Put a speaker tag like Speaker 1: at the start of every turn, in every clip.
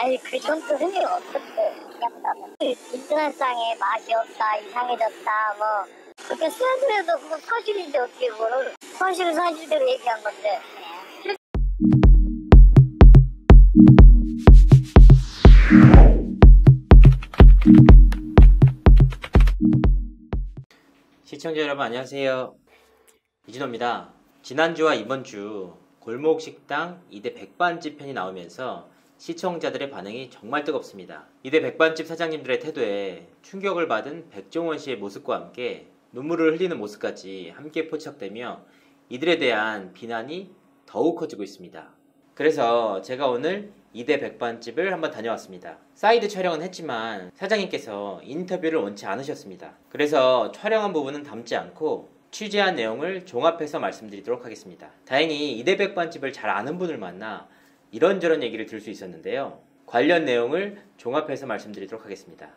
Speaker 1: 아니 그 정도 흥이 없었어요. 인터넷상에 맛이 없다, 이상해졌다, 뭐 그렇게 쓰여드려도 그거 사실인데 어떻게 그거를 사실은 사실대로 얘기한 건데.
Speaker 2: 시청자 여러분 안녕하세요. 이진호입니다. 지난주와 이번주 골목식당 2대 백반집 편이 나오면서 시청자들의 반응이 정말 뜨겁습니다. 2대 백반집 사장님들의 태도에 충격을 받은 백종원 씨의 모습과 함께 눈물을 흘리는 모습까지 함께 포착되며 이들에 대한 비난이 더욱 커지고 있습니다. 그래서 제가 오늘 2대 백반집을 한번 다녀왔습니다. 사이드 촬영은 했지만 사장님께서 인터뷰를 원치 않으셨습니다. 그래서 촬영한 부분은 담지 않고 취재한 내용을 종합해서 말씀드리도록 하겠습니다. 다행히 2대 백반집을 잘 아는 분을 만나 이런저런 얘기를 들을 수 있었는데요. 관련 내용을 종합해서 말씀드리도록 하겠습니다.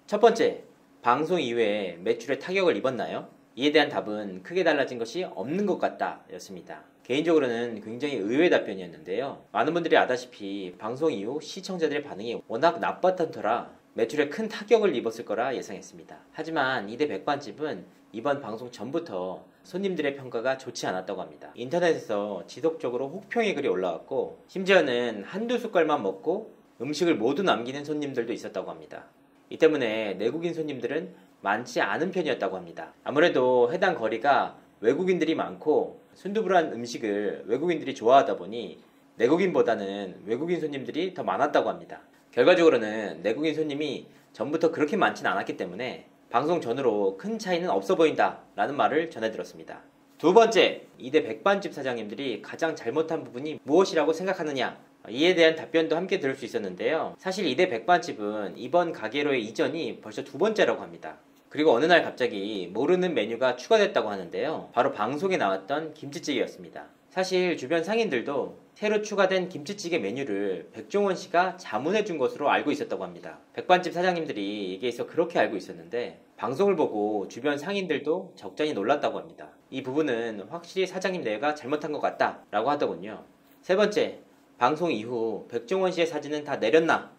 Speaker 2: 첫 번째, 방송 이후에 매출에 타격을 입었나요? 이에 대한 답은 크게 달라진 것이 없는 것 같다 였습니다. 개인적으로는 굉장히 의외의 답변이었는데요. 많은 분들이 아다시피 방송 이후 시청자들의 반응이 워낙 나빴던 터라 매출에 큰 타격을 입었을 거라 예상했습니다. 하지만 2대 백반집은 이번 방송 전부터 손님들의 평가가 좋지 않았다고 합니다. 인터넷에서 지속적으로 혹평의 글이 올라왔고 심지어는 한두 숟갈만 먹고 음식을 모두 남기는 손님들도 있었다고 합니다. 이 때문에 내국인 손님들은 많지 않은 편이었다고 합니다. 아무래도 해당 거리가 외국인들이 많고 순두부란 음식을 외국인들이 좋아하다 보니 내국인보다는 외국인 손님들이 더 많았다고 합니다. 결과적으로는 내국인 손님이 전부터 그렇게 많진 않았기 때문에 방송 전후로 큰 차이는 없어 보인다 라는 말을 전해들었습니다. 두 번째, 2대 백반집 사장님들이 가장 잘못한 부분이 무엇이라고 생각하느냐, 이에 대한 답변도 함께 들을 수 있었는데요. 사실 2대 백반집은 이번 가게로의 이전이 벌써 두 번째라고 합니다. 그리고 어느 날 갑자기 모르는 메뉴가 추가됐다고 하는데요. 바로 방송에 나왔던 김치찌개였습니다. 사실 주변 상인들도 새로 추가된 김치찌개 메뉴를 백종원 씨가 자문해 준 것으로 알고 있었다고 합니다. 백반집 사장님들이 얘기해서 그렇게 알고 있었는데 방송을 보고 주변 상인들도 적잖이 놀랐다고 합니다. 이 부분은 확실히 사장님 내가 잘못한 것 같다 라고 하더군요. 세 번째, 방송 이후 백종원 씨의 사진은 다 내렸나?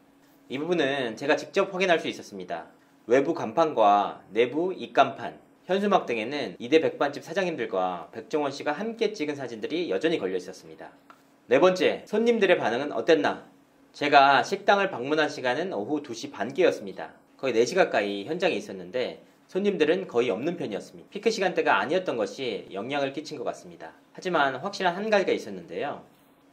Speaker 2: 이 부분은 제가 직접 확인할 수 있었습니다. 외부 간판과 내부 입간판, 현수막 등에는 2대 백반집 사장님들과 백종원 씨가 함께 찍은 사진들이 여전히 걸려 있었습니다. 네 번째, 손님들의 반응은 어땠나? 제가 식당을 방문한 시간은 오후 2시 반께였습니다. 거의 4시 가까이 현장에 있었는데 손님들은 거의 없는 편이었습니다. 피크 시간대가 아니었던 것이 영향을 끼친 것 같습니다. 하지만 확실한 한 가지가 있었는데요.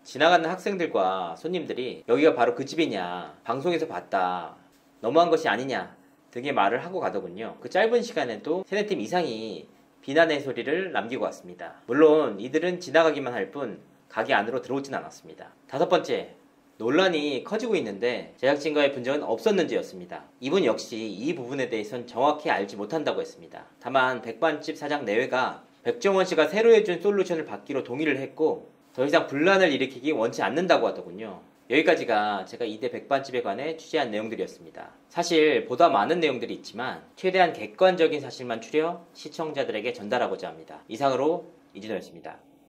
Speaker 2: 지나가는 학생들과 손님들이 여기가 바로 그 집이냐, 방송에서 봤다, 너무한 것이 아니냐 등의 말을 하고 가더군요. 그 짧은 시간에도 3-4팀 이상이 비난의 소리를 남기고 왔습니다. 물론 이들은 지나가기만 할 뿐 가게 안으로 들어오진 않았습니다. 다섯 번째, 논란이 커지고 있는데 제작진과의 분쟁은 없었는지였습니다. 이분 역시 이 부분에 대해선 정확히 알지 못한다고 했습니다. 다만 백반집 사장 내외가 백종원 씨가 새로 해준 솔루션을 받기로 동의를 했고 더 이상 분란을 일으키기 원치 않는다고 하더군요. 여기까지가 제가 2대 백반집에 관해 취재한 내용들이었습니다. 사실 보다 많은 내용들이 있지만 최대한 객관적인 사실만 추려 시청자들에게 전달하고자 합니다. 이상으로 이진호였습니다.